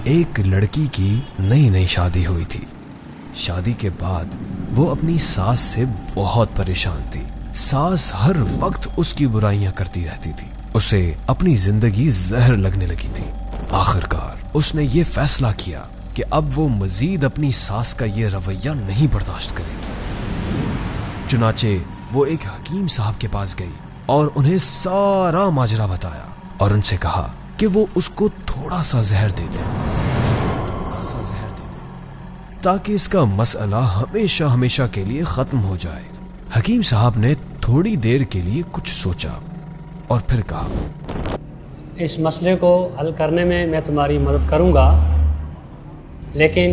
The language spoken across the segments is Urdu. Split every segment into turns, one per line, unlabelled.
ایک لڑکی کی نئی نئی شادی ہوئی تھی۔ شادی کے بعد وہ اپنی ساس سے بہت پریشان تھی۔ ساس ہر وقت اس کی برائیاں کرتی رہتی تھی، اسے اپنی زندگی زہر لگنے لگی تھی۔ آخرکار اس نے یہ فیصلہ کیا کہ اب وہ مزید اپنی ساس کا یہ رویہ نہیں برداشت کرے گی۔ چنانچہ وہ ایک حکیم صاحب کے پاس گئی اور انہیں سارا ماجرا بتایا اور ان سے کہا کہ وہ اس کو تھوڑا سا زہر دے دیں، تاکہ اس کا مسئلہ ہمیشہ ہمیشہ کے لیے ختم ہو جائے۔ حکیم صاحب نے تھوڑی دیر کے لیے کچھ سوچا اور پھر کہا،
اس مسئلے کو حل کرنے میں میں تمہاری مدد کروں گا، لیکن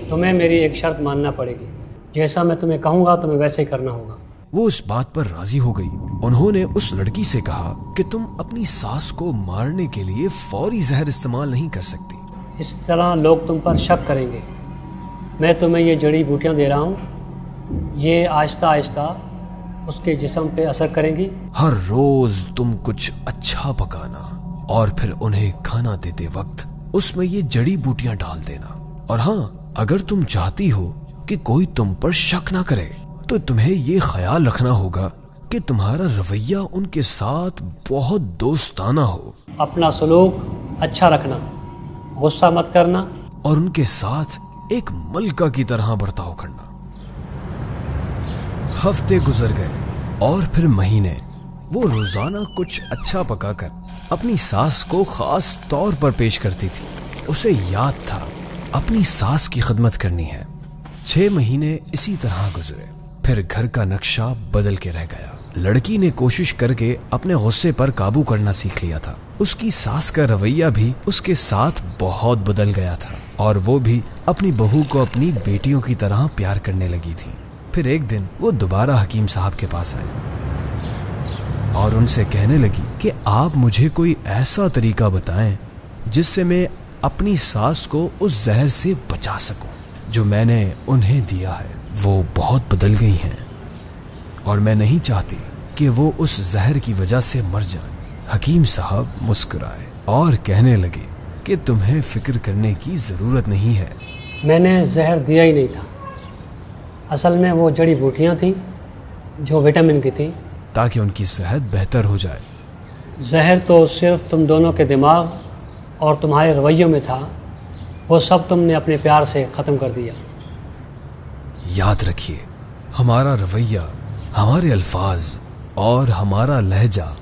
تمہیں میری ایک شرط ماننا پڑے گی۔ جیسا میں تمہیں کہوں گا تمہیں ویسے ہی کرنا ہوگا۔
وہ اس بات پر راضی ہو گئی۔ انہوں نے اس لڑکی سے کہا کہ تم اپنی ساس کو مارنے کے لیے فوری زہر استعمال نہیں کر سکتی،
اس طرح لوگ تم پر شک کریں گے۔ میں تمہیں یہ جڑی بوٹیاں دے رہا ہوں، یہ آہستہ آہستہ اس کے جسم پہ اثر کریں گی۔
ہر روز تم کچھ اچھا پکانا اور پھر انہیں کھانا دیتے وقت اس میں یہ جڑی بوٹیاں ڈال دینا، اور ہاں، اگر تم چاہتی ہو کہ کوئی تم پر شک نہ کرے تو تمہیں یہ خیال رکھنا ہوگا کہ تمہارا رویہ ان کے ساتھ بہت دوستانہ ہو،
اپنا سلوک اچھا رکھنا، غصہ مت کرنا،
اور ان کے ساتھ ایک ملکہ کی طرح برتاؤ کرنا۔ ہفتے گزر گئے اور پھر مہینے۔ وہ روزانہ کچھ اچھا پکا کر اپنی ساس کو خاص طور پر پیش کرتی تھی۔ اسے یاد تھا اپنی ساس کی خدمت کرنی ہے۔ 6 مہینے اسی طرح گزرے، پھر گھر کا نقشہ بدل کے رہ گیا۔ لڑکی نے کوشش کر کے اپنے غصے پر قابو کرنا سیکھ لیا تھا۔ اس کی ساس کا رویہ بھی اس کے ساتھ بہت بدل گیا تھا، اور وہ بھی اپنی بہو کو اپنی بیٹیوں کی طرح پیار کرنے لگی تھی۔ پھر ایک دن وہ دوبارہ حکیم صاحب کے پاس آئی اور ان سے کہنے لگی کہ آپ مجھے کوئی ایسا طریقہ بتائیں جس سے میں اپنی ساس کو اس زہر سے بچا سکوں جو میں نے انہیں دیا ہے۔ وہ بہت بدل گئی ہیں اور میں نہیں چاہتی کہ وہ اس زہر کی وجہ سے مر جائیں۔ حکیم صاحب مسکرائے اور کہنے لگے کہ تمہیں فکر کرنے کی ضرورت نہیں ہے،
میں نے زہر دیا ہی نہیں تھا، اصل میں وہ جڑی بوٹیاں تھیں جو وٹامن کی تھیں،
تاکہ ان کی صحت بہتر ہو جائے۔
زہر تو صرف تم دونوں کے دماغ اور تمہارے رویوں میں تھا، وہ سب تم نے اپنے پیار سے ختم کر دیا۔
یاد رکھیے، ہمارا رویہ، ہمارے الفاظ اور ہمارا لہجہ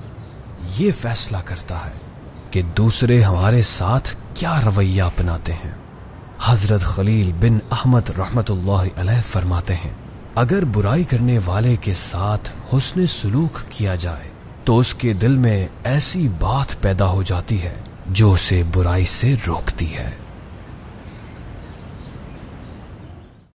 یہ فیصلہ کرتا ہے کہ دوسرے ہمارے ساتھ کیا رویہ اپناتے ہیں۔ حضرت خلیل بن احمد رحمۃ اللہ علیہ فرماتے ہیں، اگر برائی کرنے والے کے ساتھ حسن سلوک کیا جائے تو اس کے دل میں ایسی بات پیدا ہو جاتی ہے جو اسے برائی سے روکتی ہے۔